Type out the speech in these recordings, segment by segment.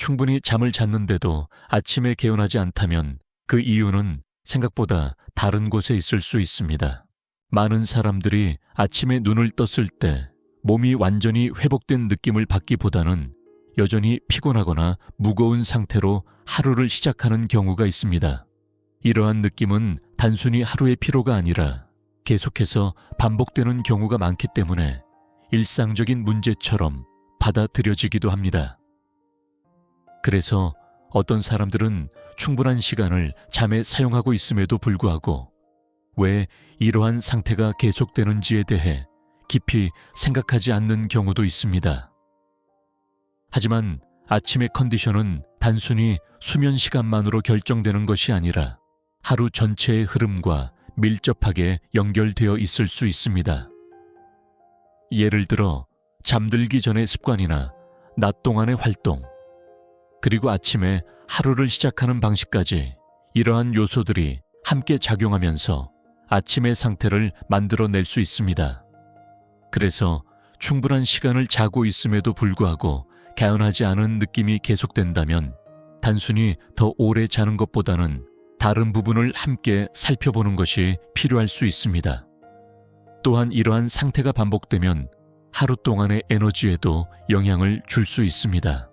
충분히 잠을 잤는데도 아침에 개운하지 않다면 그 이유는 생각보다 다른 곳에 있을 수 있습니다. 많은 사람들이 아침에 눈을 떴을 때 몸이 완전히 회복된 느낌을 받기보다는 여전히 피곤하거나 무거운 상태로 하루를 시작하는 경우가 있습니다. 이러한 느낌은 단순히 하루의 피로가 아니라 계속해서 반복되는 경우가 많기 때문에 일상적인 문제처럼 받아들여지기도 합니다. 그래서 어떤 사람들은 충분한 시간을 잠에 사용하고 있음에도 불구하고 왜 이러한 상태가 계속되는지에 대해 깊이 생각하지 않는 경우도 있습니다. 하지만 아침의 컨디션은 단순히 수면 시간만으로 결정되는 것이 아니라 하루 전체의 흐름과 밀접하게 연결되어 있을 수 있습니다. 예를 들어 잠들기 전의 습관이나 낮 동안의 활동, 그리고 아침에 하루를 시작하는 방식까지 이러한 요소들이 함께 작용하면서 아침의 상태를 만들어낼 수 있습니다. 그래서 충분한 시간을 자고 있음에도 불구하고 개운하지 않은 느낌이 계속된다면 단순히 더 오래 자는 것보다는 다른 부분을 함께 살펴보는 것이 필요할 수 있습니다. 또한 이러한 상태가 반복되면 하루 동안의 에너지에도 영향을 줄 수 있습니다.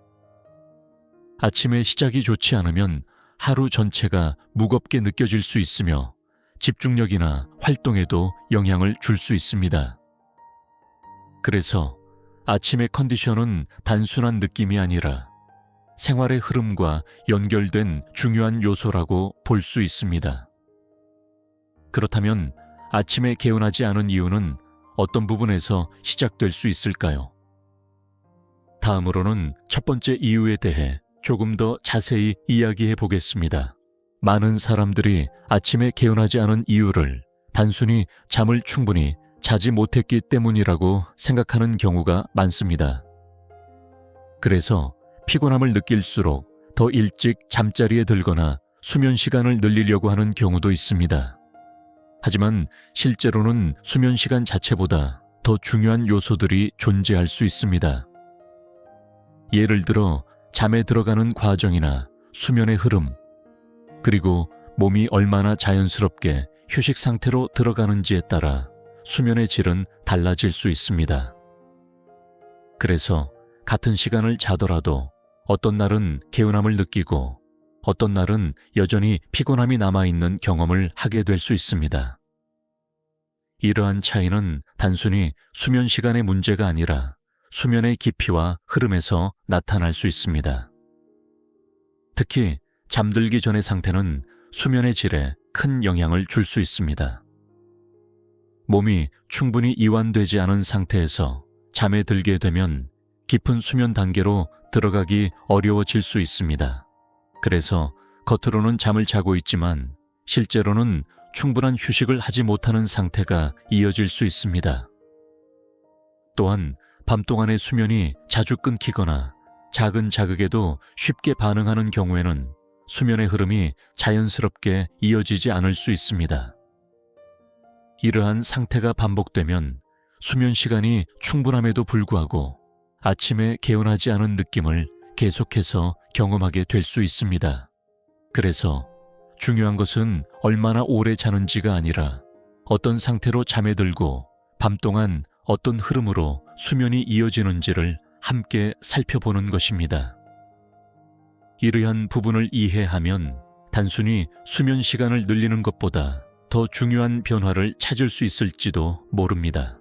아침에 시작이 좋지 않으면 하루 전체가 무겁게 느껴질 수 있으며 집중력이나 활동에도 영향을 줄 수 있습니다. 그래서 아침의 컨디션은 단순한 느낌이 아니라 생활의 흐름과 연결된 중요한 요소라고 볼 수 있습니다. 그렇다면 아침에 개운하지 않은 이유는 어떤 부분에서 시작될 수 있을까요? 다음으로는 첫 번째 이유에 대해 조금 더 자세히 이야기해 보겠습니다. 많은 사람들이 아침에 개운하지 않은 이유를 단순히 잠을 충분히 자지 못했기 때문이라고 생각하는 경우가 많습니다. 그래서 피곤함을 느낄수록 더 일찍 잠자리에 들거나 수면 시간을 늘리려고 하는 경우도 있습니다. 하지만 실제로는 수면 시간 자체보다 더 중요한 요소들이 존재할 수 있습니다. 예를 들어 잠에 들어가는 과정이나 수면의 흐름, 그리고 몸이 얼마나 자연스럽게 휴식 상태로 들어가는지에 따라 수면의 질은 달라질 수 있습니다. 그래서 같은 시간을 자더라도 어떤 날은 개운함을 느끼고 어떤 날은 여전히 피곤함이 남아있는 경험을 하게 될 수 있습니다. 이러한 차이는 단순히 수면 시간의 문제가 아니라 수면의 깊이와 흐름에서 나타날 수 있습니다. 특히 잠들기 전의 상태는 수면의 질에 큰 영향을 줄 수 있습니다. 몸이 충분히 이완되지 않은 상태에서 잠에 들게 되면 깊은 수면 단계로 들어가기 어려워질 수 있습니다. 그래서 겉으로는 잠을 자고 있지만 실제로는 충분한 휴식을 하지 못하는 상태가 이어질 수 있습니다. 또한 밤 동안의 수면이 자주 끊기거나 작은 자극에도 쉽게 반응하는 경우에는 수면의 흐름이 자연스럽게 이어지지 않을 수 있습니다. 이러한 상태가 반복되면 수면 시간이 충분함에도 불구하고 아침에 개운하지 않은 느낌을 계속해서 경험하게 될 수 있습니다. 그래서 중요한 것은 얼마나 오래 자는지가 아니라 어떤 상태로 잠에 들고 밤 동안 어떤 흐름으로 수면이 이어지는지를 함께 살펴보는 것입니다. 이러한 부분을 이해하면 단순히 수면 시간을 늘리는 것보다 더 중요한 변화를 찾을 수 있을지도 모릅니다.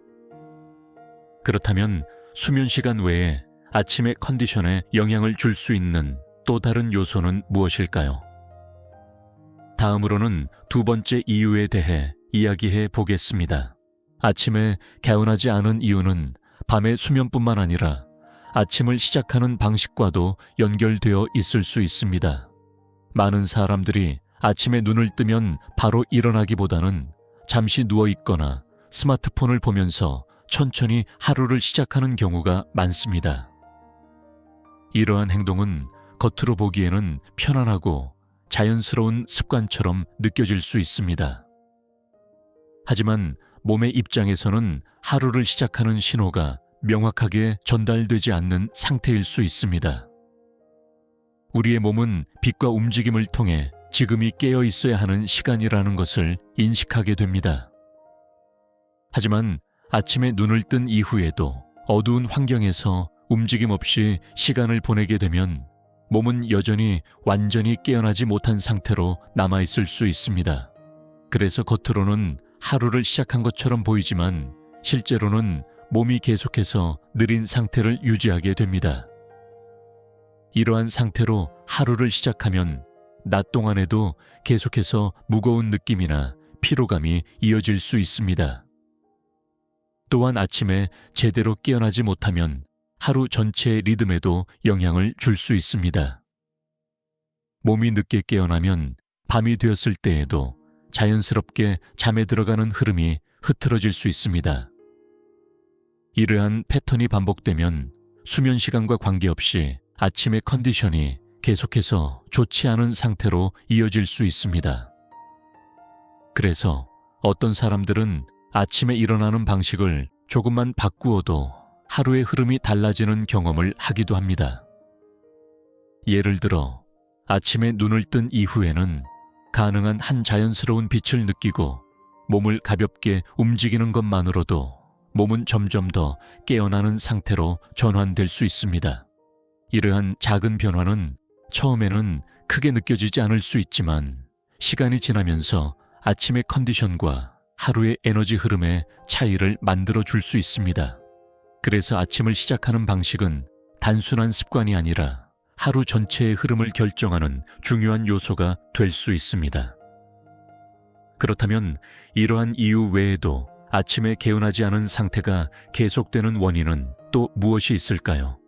그렇다면 수면 시간 외에 아침의 컨디션에 영향을 줄 수 있는 또 다른 요소는 무엇일까요? 다음으로는 두 번째 이유에 대해 이야기해 보겠습니다. 아침에 개운하지 않은 이유는 밤의 수면뿐만 아니라 아침을 시작하는 방식과도 연결되어 있을 수 있습니다. 많은 사람들이 아침에 눈을 뜨면 바로 일어나기보다는 잠시 누워 있거나 스마트폰을 보면서 천천히 하루를 시작하는 경우가 많습니다. 이러한 행동은 겉으로 보기에는 편안하고 자연스러운 습관처럼 느껴질 수 있습니다. 하지만 몸의 입장에서는 하루를 시작하는 신호가 명확하게 전달되지 않는 상태일 수 있습니다. 우리의 몸은 빛과 움직임을 통해 지금이 깨어 있어야 하는 시간이라는 것을 인식하게 됩니다. 하지만 아침에 눈을 뜬 이후에도 어두운 환경에서 움직임 없이 시간을 보내게 되면 몸은 여전히 완전히 깨어나지 못한 상태로 남아있을 수 있습니다. 그래서 겉으로는 하루를 시작한 것처럼 보이지만 실제로는 몸이 계속해서 느린 상태를 유지하게 됩니다. 이러한 상태로 하루를 시작하면 낮 동안에도 계속해서 무거운 느낌이나 피로감이 이어질 수 있습니다. 또한 아침에 제대로 깨어나지 못하면 하루 전체의 리듬에도 영향을 줄 수 있습니다. 몸이 늦게 깨어나면 밤이 되었을 때에도 자연스럽게 잠에 들어가는 흐름이 흐트러질 수 있습니다. 이러한 패턴이 반복되면 수면 시간과 관계없이 아침의 컨디션이 계속해서 좋지 않은 상태로 이어질 수 있습니다. 그래서 어떤 사람들은 아침에 일어나는 방식을 조금만 바꾸어도 하루의 흐름이 달라지는 경험을 하기도 합니다. 예를 들어 아침에 눈을 뜬 이후에는 가능한 한 자연스러운 빛을 느끼고 몸을 가볍게 움직이는 것만으로도 몸은 점점 더 깨어나는 상태로 전환될 수 있습니다. 이러한 작은 변화는 처음에는 크게 느껴지지 않을 수 있지만 시간이 지나면서 아침의 컨디션과 하루의 에너지 흐름의 차이를 만들어 줄 수 있습니다. 그래서 아침을 시작하는 방식은 단순한 습관이 아니라 하루 전체의 흐름을 결정하는 중요한 요소가 될 수 있습니다. 그렇다면 이러한 이유 외에도 아침에 개운하지 않은 상태가 계속되는 원인은 또 무엇이 있을까요?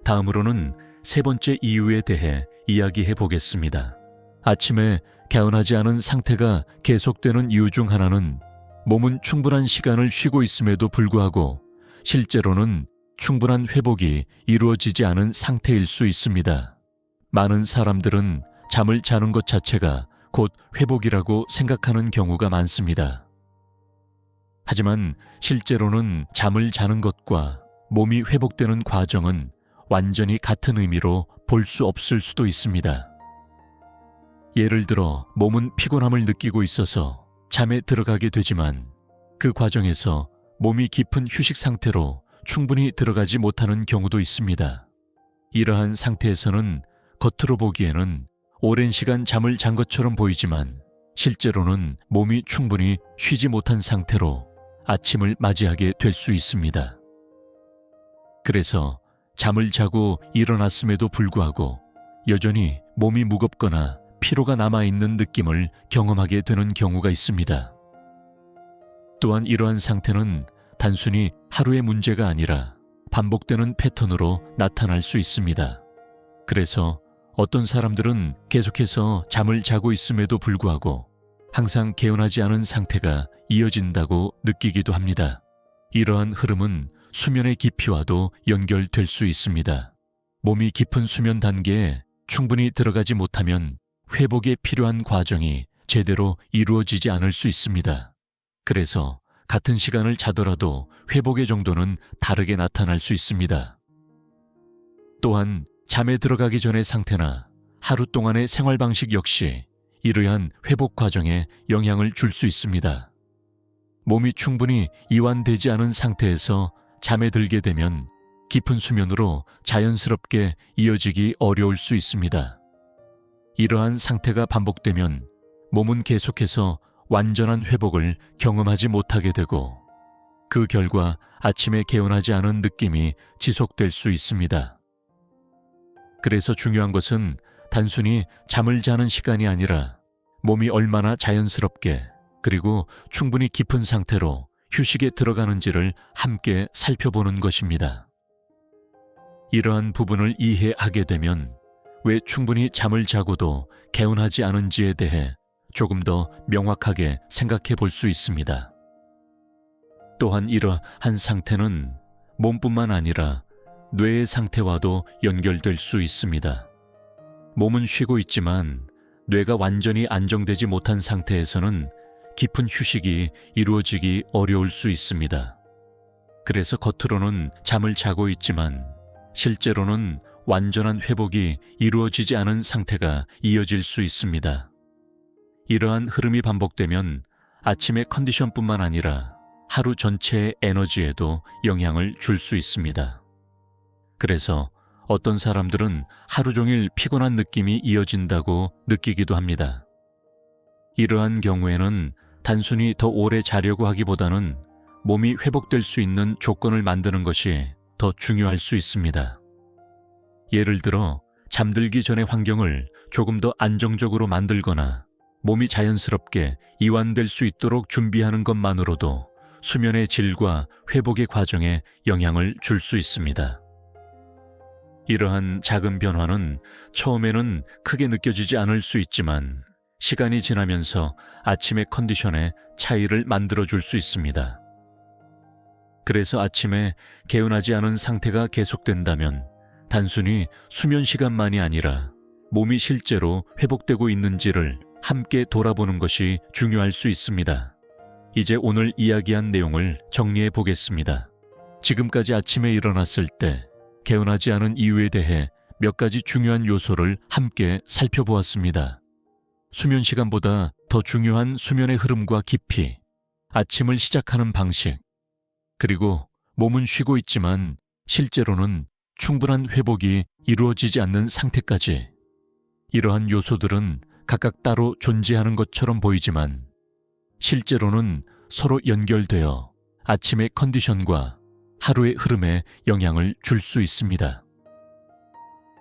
다음으로는 세 번째 이유에 대해 이야기해 보겠습니다. 아침에 개운하지 않은 상태가 계속되는 이유 중 하나는 몸은 충분한 시간을 쉬고 있음에도 불구하고 실제로는 충분한 회복이 이루어지지 않은 상태일 수 있습니다. 많은 사람들은 잠을 자는 것 자체가 곧 회복이라고 생각하는 경우가 많습니다. 하지만 실제로는 잠을 자는 것과 몸이 회복되는 과정은 완전히 같은 의미로 볼 수 없을 수도 있습니다. 예를 들어 몸은 피곤함을 느끼고 있어서 잠에 들어가게 되지만 그 과정에서 몸이 깊은 휴식 상태로 충분히 들어가지 못하는 경우도 있습니다. 이러한 상태에서는 겉으로 보기에는 오랜 시간 잠을 잔 것처럼 보이지만 실제로는 몸이 충분히 쉬지 못한 상태로 아침을 맞이하게 될 수 있습니다. 그래서 잠을 자고 일어났음에도 불구하고 여전히 몸이 무겁거나 피로가 남아있는 느낌을 경험하게 되는 경우가 있습니다. 또한 이러한 상태는 단순히 하루의 문제가 아니라 반복되는 패턴으로 나타날 수 있습니다. 그래서 어떤 사람들은 계속해서 잠을 자고 있음에도 불구하고 항상 개운하지 않은 상태가 이어진다고 느끼기도 합니다. 이러한 흐름은 수면의 깊이와도 연결될 수 있습니다. 몸이 깊은 수면 단계에 충분히 들어가지 못하면 회복에 필요한 과정이 제대로 이루어지지 않을 수 있습니다. 그래서 같은 시간을 자더라도 회복의 정도는 다르게 나타날 수 있습니다. 또한 잠에 들어가기 전의 상태나 하루 동안의 생활 방식 역시 이러한 회복 과정에 영향을 줄 수 있습니다. 몸이 충분히 이완되지 않은 상태에서 잠에 들게 되면 깊은 수면으로 자연스럽게 이어지기 어려울 수 있습니다. 이러한 상태가 반복되면 몸은 계속해서 완전한 회복을 경험하지 못하게 되고 그 결과 아침에 개운하지 않은 느낌이 지속될 수 있습니다. 그래서 중요한 것은 단순히 잠을 자는 시간이 아니라 몸이 얼마나 자연스럽게 그리고 충분히 깊은 상태로 휴식에 들어가는지를 함께 살펴보는 것입니다. 이러한 부분을 이해하게 되면 왜 충분히 잠을 자고도 개운하지 않은지에 대해 조금 더 명확하게 생각해 볼 수 있습니다. 또한 이러한 상태는 몸뿐만 아니라 뇌의 상태와도 연결될 수 있습니다. 몸은 쉬고 있지만 뇌가 완전히 안정되지 못한 상태에서는 깊은 휴식이 이루어지기 어려울 수 있습니다. 그래서 겉으로는 잠을 자고 있지만 실제로는 완전한 회복이 이루어지지 않은 상태가 이어질 수 있습니다. 이러한 흐름이 반복되면 아침의 컨디션뿐만 아니라 하루 전체의 에너지에도 영향을 줄 수 있습니다. 그래서 어떤 사람들은 하루 종일 피곤한 느낌이 이어진다고 느끼기도 합니다. 이러한 경우에는 단순히 더 오래 자려고 하기보다는 몸이 회복될 수 있는 조건을 만드는 것이 더 중요할 수 있습니다. 예를 들어 잠들기 전의 환경을 조금 더 안정적으로 만들거나 몸이 자연스럽게 이완될 수 있도록 준비하는 것만으로도 수면의 질과 회복의 과정에 영향을 줄 수 있습니다. 이러한 작은 변화는 처음에는 크게 느껴지지 않을 수 있지만 시간이 지나면서 아침의 컨디션에 차이를 만들어줄 수 있습니다. 그래서 아침에 개운하지 않은 상태가 계속된다면 단순히 수면 시간만이 아니라 몸이 실제로 회복되고 있는지를 함께 돌아보는 것이 중요할 수 있습니다. 이제 오늘 이야기한 내용을 정리해 보겠습니다. 지금까지 아침에 일어났을 때 개운하지 않은 이유에 대해 몇 가지 중요한 요소를 함께 살펴보았습니다. 수면 시간보다 더 중요한 수면의 흐름과 깊이, 아침을 시작하는 방식, 그리고 몸은 쉬고 있지만 실제로는 충분한 회복이 이루어지지 않는 상태까지. 이러한 요소들은 각각 따로 존재하는 것처럼 보이지만 실제로는 서로 연결되어 아침의 컨디션과 하루의 흐름에 영향을 줄 수 있습니다.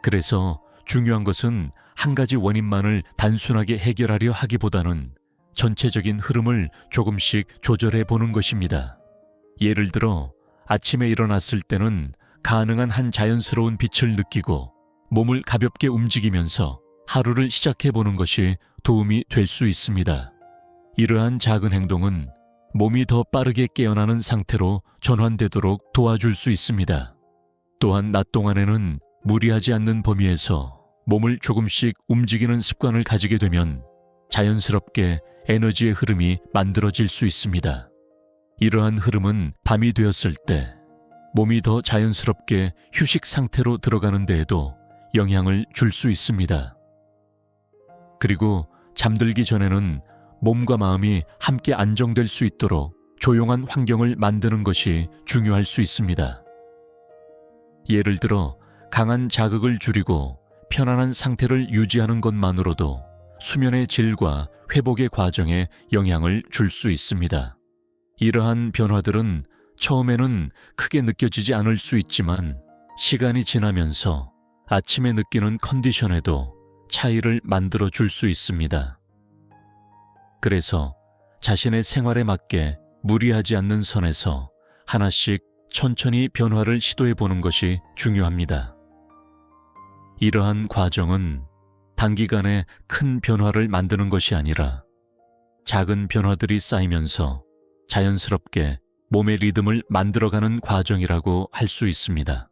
그래서 중요한 것은 한 가지 원인만을 단순하게 해결하려 하기보다는 전체적인 흐름을 조금씩 조절해 보는 것입니다. 예를 들어 아침에 일어났을 때는 가능한 한 자연스러운 빛을 느끼고 몸을 가볍게 움직이면서 하루를 시작해 보는 것이 도움이 될 수 있습니다. 이러한 작은 행동은 몸이 더 빠르게 깨어나는 상태로 전환되도록 도와줄 수 있습니다. 또한 낮 동안에는 무리하지 않는 범위에서 몸을 조금씩 움직이는 습관을 가지게 되면 자연스럽게 에너지의 흐름이 만들어질 수 있습니다. 이러한 흐름은 밤이 되었을 때 몸이 더 자연스럽게 휴식 상태로 들어가는 데에도 영향을 줄 수 있습니다. 그리고 잠들기 전에는 몸과 마음이 함께 안정될 수 있도록 조용한 환경을 만드는 것이 중요할 수 있습니다. 예를 들어 강한 자극을 줄이고 편안한 상태를 유지하는 것만으로도 수면의 질과 회복의 과정에 영향을 줄 수 있습니다. 이러한 변화들은 처음에는 크게 느껴지지 않을 수 있지만 시간이 지나면서 아침에 느끼는 컨디션에도 차이를 만들어 줄 수 있습니다. 그래서 자신의 생활에 맞게 무리하지 않는 선에서 하나씩 천천히 변화를 시도해 보는 것이 중요합니다. 이러한 과정은 단기간에 큰 변화를 만드는 것이 아니라 작은 변화들이 쌓이면서 자연스럽게 몸의 리듬을 만들어가는 과정이라고 할 수 있습니다.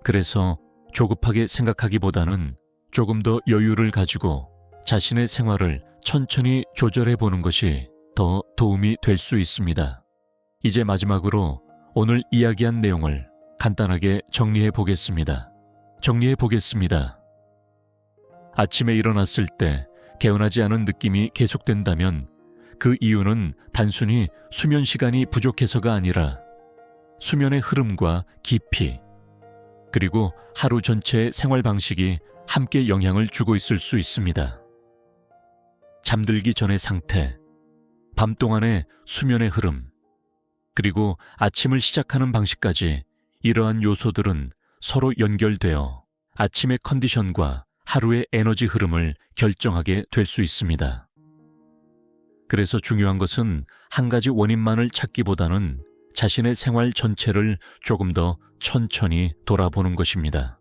그래서 조급하게 생각하기보다는 조금 더 여유를 가지고 자신의 생활을 천천히 조절해 보는 것이 더 도움이 될 수 있습니다. 이제 마지막으로 오늘 이야기한 내용을 간단하게 정리해 보겠습니다. 아침에 일어났을 때 개운하지 않은 느낌이 계속된다면 그 이유는 단순히 수면 시간이 부족해서가 아니라 수면의 흐름과 깊이, 그리고 하루 전체의 생활 방식이 함께 영향을 주고 있을 수 있습니다. 잠들기 전의 상태, 밤 동안의 수면의 흐름, 그리고 아침을 시작하는 방식까지 이러한 요소들은 서로 연결되어 아침의 컨디션과 하루의 에너지 흐름을 결정하게 될 수 있습니다. 그래서 중요한 것은 한 가지 원인만을 찾기보다는 자신의 생활 전체를 조금 더 천천히 돌아보는 것입니다.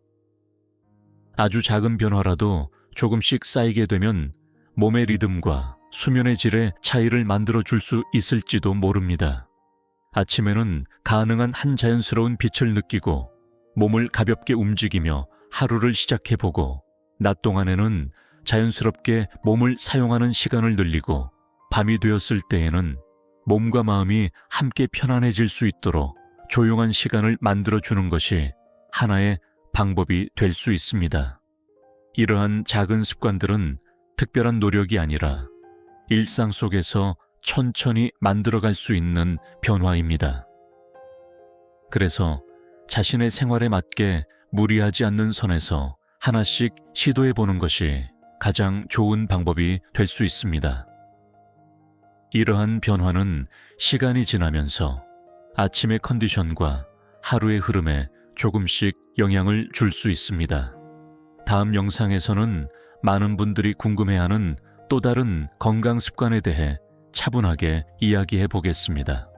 아주 작은 변화라도 조금씩 쌓이게 되면 몸의 리듬과 수면의 질에 차이를 만들어 줄 수 있을지도 모릅니다. 아침에는 가능한 한 자연스러운 빛을 느끼고 몸을 가볍게 움직이며 하루를 시작해보고, 낮 동안에는 자연스럽게 몸을 사용하는 시간을 늘리고, 밤이 되었을 때에는 몸과 마음이 함께 편안해질 수 있도록 조용한 시간을 만들어주는 것이 하나의 방법이 될 수 있습니다. 이러한 작은 습관들은 특별한 노력이 아니라 일상 속에서 천천히 만들어갈 수 있는 변화입니다. 그래서 자신의 생활에 맞게 무리하지 않는 선에서 하나씩 시도해 보는 것이 가장 좋은 방법이 될 수 있습니다. 이러한 변화는 시간이 지나면서 아침의 컨디션과 하루의 흐름에 조금씩 영향을 줄 수 있습니다. 다음 영상에서는 많은 분들이 궁금해하는 또 다른 건강 습관에 대해 차분하게 이야기해 보겠습니다.